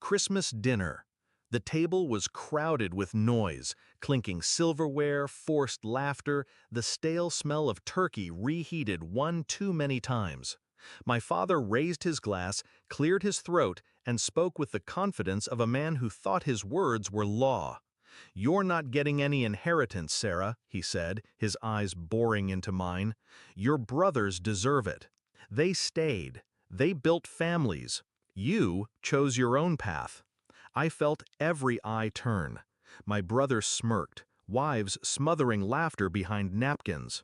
Christmas dinner. The table was crowded with noise, clinking silverware, forced laughter, the stale smell of turkey reheated one too many times. My father raised his glass, cleared his throat, and spoke with the confidence of a man who thought his words were law. "You're not getting any inheritance, Sarah," he said, his eyes boring into mine. "Your brothers deserve it. They stayed. They built families. You chose your own path." I felt every eye turn. My brother smirked, wives smothering laughter behind napkins.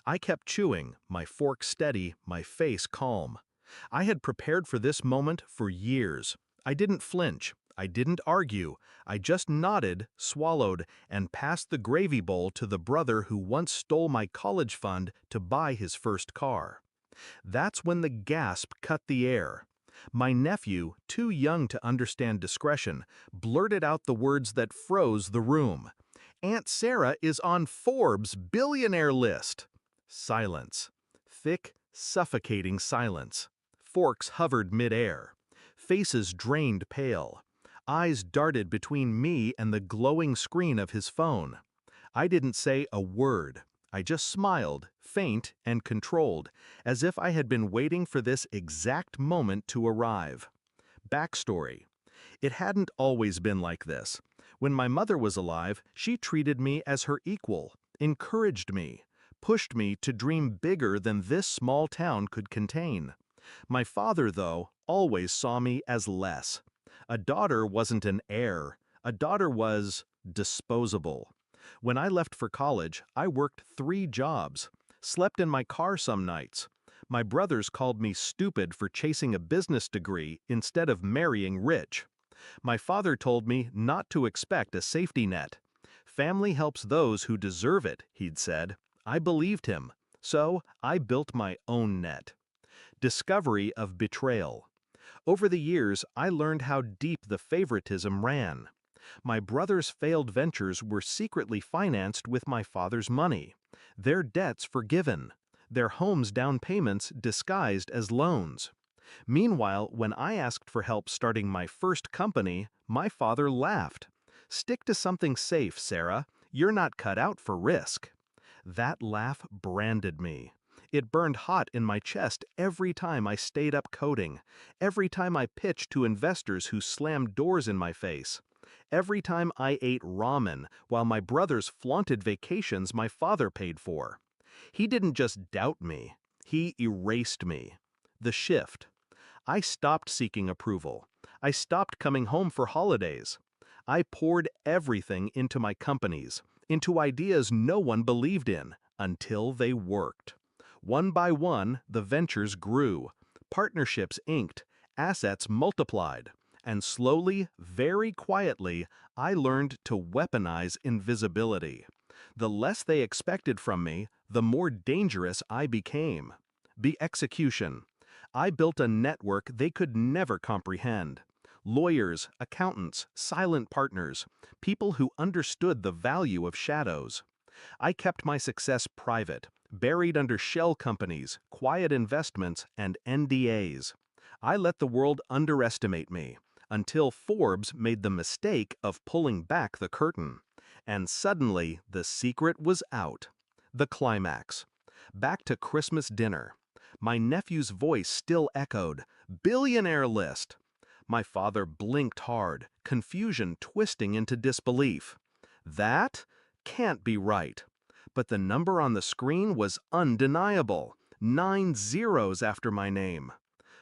I kept chewing, my fork steady, my face calm. I had prepared for this moment for years. I didn't flinch. I didn't argue. I just nodded, swallowed, and passed the gravy bowl to the brother who once stole my college fund to buy his first car. That's when the gasp cut the air. My nephew, too young to understand discretion, blurted out the words that froze the room. "Aunt Sarah is on Forbes' billionaire list." Silence. Thick, suffocating silence. Forks hovered midair. Faces drained pale. Eyes darted between me and the glowing screen of his phone. I didn't say a word. I just smiled, faint and controlled, as if I had been waiting for this exact moment to arrive. Backstory. It hadn't always been like this. When my mother was alive, she treated me as her equal, encouraged me, pushed me to dream bigger than this small town could contain. My father, though, always saw me as less. A daughter wasn't an heir. A daughter was disposable. When I left for college, I worked 3 jobs, slept in my car some nights. My brothers called me stupid for chasing a business degree instead of marrying rich. My father told me not to expect a safety net. "Family helps those who deserve it," he'd said. I believed him, so I built my own net. Discovery of betrayal. Over the years, I learned how deep the favoritism ran. My brothers' failed ventures were secretly financed with my father's money, their debts forgiven, their homes' down payments disguised as loans. Meanwhile, when I asked for help starting my first company, my father laughed. "Stick to something safe, Sarah. You're not cut out for risk." That laugh branded me. It burned hot in my chest every time I stayed up coding, every time I pitched to investors who slammed doors in my face. Every time I ate ramen while my brothers flaunted vacations my father paid for. He didn't just doubt me, he erased me. The shift. I stopped seeking approval. I stopped coming home for holidays. I poured everything into my companies, into ideas no one believed in, until they worked. One by one, the ventures grew, partnerships inked, assets multiplied. And slowly, very quietly, I learned to weaponize invisibility. The less they expected from me, the more dangerous I became. The execution. I built a network they could never comprehend. Lawyers, accountants, silent partners, people who understood the value of shadows. I kept my success private, buried under shell companies, quiet investments, and NDAs. I let the world underestimate me, until Forbes made the mistake of pulling back the curtain. And suddenly, the secret was out. The climax. Back to Christmas dinner. My nephew's voice still echoed, "Billionaire list." My father blinked hard, confusion twisting into disbelief. That can't be right. But the number on the screen was undeniable. 9 zeros after my name.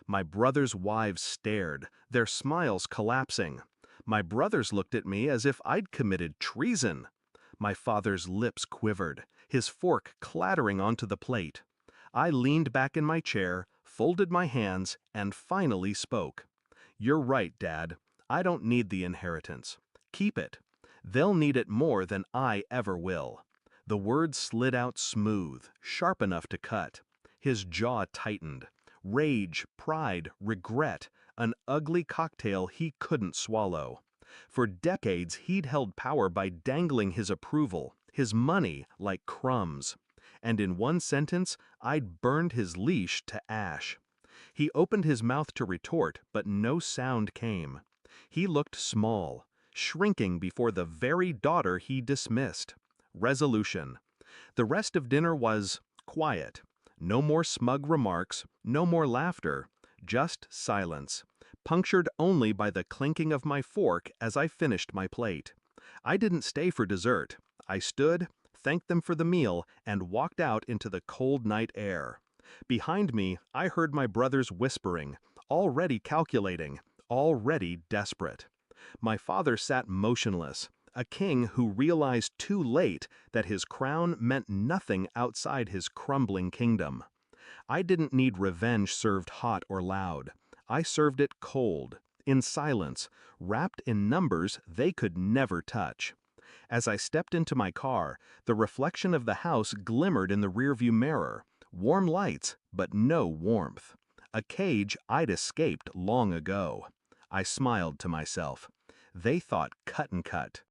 My brothers' wives stared, their smiles collapsing. My brothers looked at me as if I'd committed treason. My father's lips quivered, his fork clattering onto the plate. I leaned back in my chair, folded my hands, and finally spoke. "You're right, Dad. I don't need the inheritance. Keep it. They'll need it more than I ever will." The words slid out smooth, sharp enough to cut. His jaw tightened. Rage, pride, regret, an ugly cocktail he couldn't swallow. For decades, he'd held power by dangling his approval, his money, like crumbs. And in one sentence, I'd burned his leash to ash. He opened his mouth to retort, but no sound came. He looked small, shrinking before the very daughter he dismissed. Resolution. The rest of dinner was quiet. No more smug remarks, no more laughter, just silence, punctured only by the clinking of my fork as I finished my plate. I didn't stay for dessert. I stood, thanked them for the meal, and walked out into the cold night air. Behind me, I heard my brothers whispering, already calculating, already desperate. My father sat motionless, a king who realized too late that his crown meant nothing outside his crumbling kingdom. I didn't need revenge served hot or loud. I served it cold, in silence, wrapped in numbers they could never touch. As I stepped into my car, the reflection of the house glimmered in the rearview mirror. Warm lights, but no warmth. A cage I'd escaped long ago. I smiled to myself. They thought cut and cut.